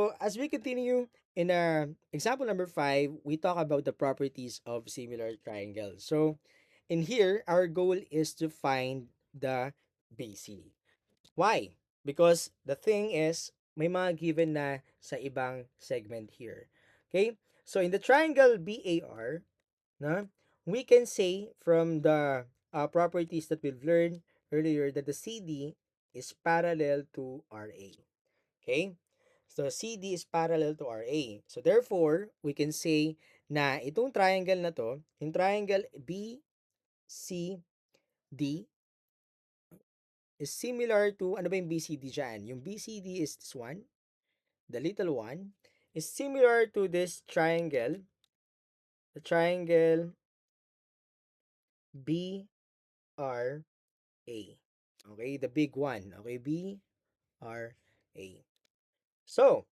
So as we continue in example number 5, we talk about the properties of similar triangles. So in here, our goal is to find the BC. Why? Because the thing is, may mga given na sa ibang segment here. Okay? So in the triangle BAR, na, we can say from the properties that we've learned earlier that the CD is parallel to RA. Okay? So CD is parallel to RA. So therefore, we can say na itong triangle na to, yung triangle BCD is similar to, ano ba yung BCD dyan? Yung BCD is this one, the little one, is similar to this triangle, the triangle BRA. Okay, the big one. Okay, BRA. So,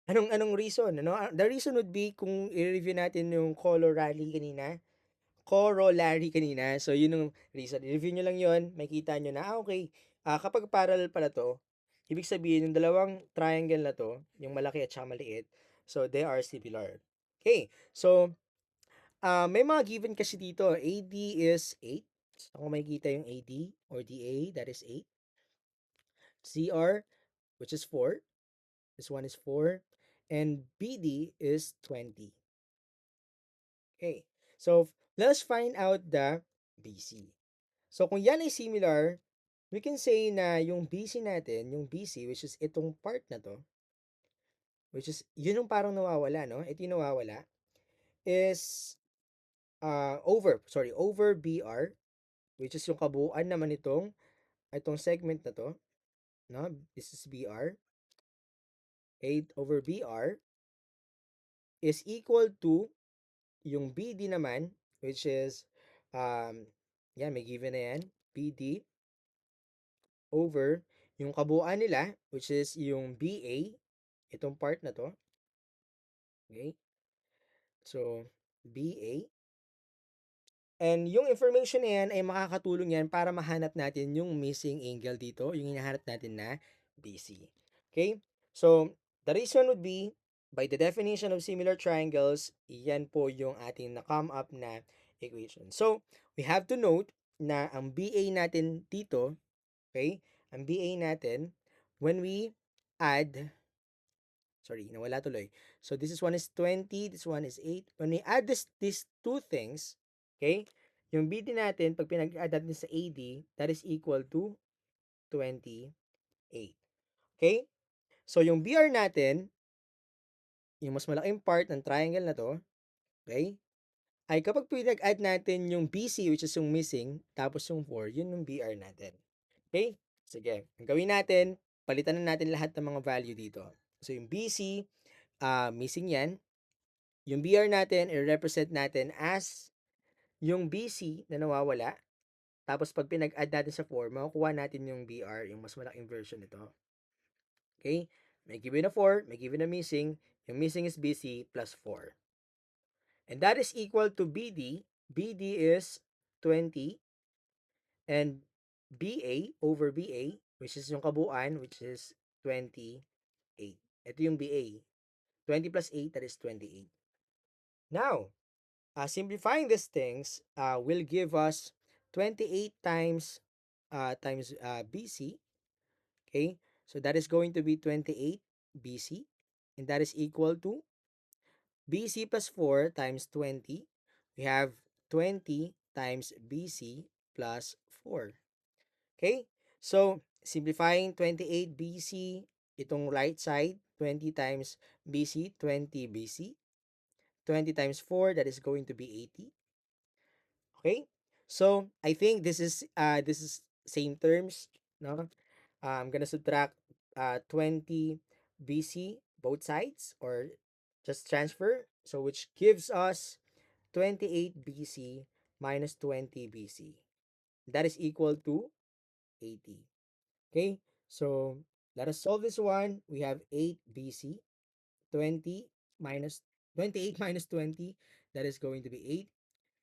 anong reason? Ano? The reason would be kung i-review natin yung corollary kanina. So, yun yung reason. I-review nyo lang yun. Makita nyo na, okay, kapag parallel pala to, ibig sabihin, yung dalawang triangle na to, yung malaki at saka maliit, so they are similar. Okay, so, may mga given kasi dito. AD is 8. So, kung makikita yung AD or DA, that is 8. CR, which is 4. This one is 4. And BD is 20. Okay. So, let's find out the BC. So, kung yan ay similar, we can say na yung BC natin, yung BC, which is itong part na to, which is, yun yung parang nawawala, no? Ito yung nawawala, is over BR, which is yung kabuuan naman itong segment na to, no? This is BR. 8 over BR is equal to yung BD naman, which is, yan, may given na yan, BD over yung kabuuan nila, which is yung BA, itong part na to. Okay? So, BA. And yung information na yan ay makakatulong yan para mahanap natin yung missing angle dito, yung hinahanap natin na BC. Okay? So, the reason would be, by the definition of similar triangles, yan po yung ating na-come up na equation. So, we have to note na ang BA natin dito, okay? Ang BA natin, when we add, sorry, nawala tuloy. So, this is one is 20, this one is 8. When we add these two things, okay, yung BD natin, pag pinag-add natin sa AD, that is equal to 28. Okay? So, yung BR natin, yung mas malaking part ng triangle na to, okay, ay kapag pinag-add natin yung BC, which is yung missing, tapos yung 4, yun yung BR natin. Okay? Sige. Ang gawin natin, palitan na natin lahat ng mga value dito. So, yung BC, missing yan. Yung BR natin, i-represent natin as yung BC na nawawala. Tapos, pag pinag-add natin sa 4, makukuha natin yung BR, yung mas malaking version nito. Okay? May given na 4, may given na missing. Yung missing is BC plus 4. And that is equal to BD. BD is 20. And BA over BA, which is yung kabuuan, which is 28. Ito yung BA. 20 plus 8, that is 28. Now, simplifying these things will give us 28 times BC. Okay, so that is going to be 28 BC, and that is equal to BC plus 4 times 20. We have 20 times BC plus 4. Okay, so simplifying 28 BC, itong right side, 20 times BC, 20 BC. 20 times 4, that is going to be 80. Okay? So, I think this is same terms, no? I'm gonna subtract 20 BC both sides, or just transfer. So, which gives us 28 BC minus 20 BC. That is equal to 80. Okay? So, let us solve this one. We have 8 BC. 20 minus 28 minus 20, that is going to be 8.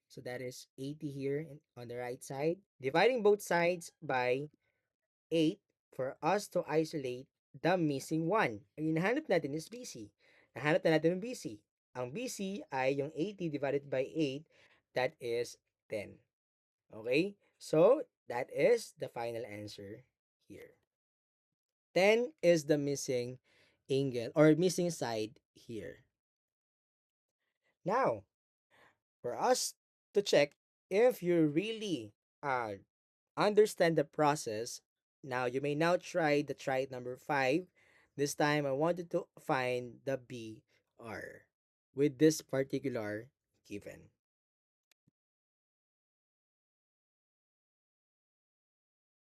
So that is 80 here on the right side. Dividing both sides by 8 for us to isolate the missing one. Ang hinahanap natin is BC. Nahanap na natin yung BC. Ang BC ay yung 80 divided by 8, that is 10. Okay? So, that is the final answer here. 10 is the missing angle or missing side here. Now, for us to check if you really understand the process, now you may now try the try number 5. This time I wanted to find the BR with this particular given.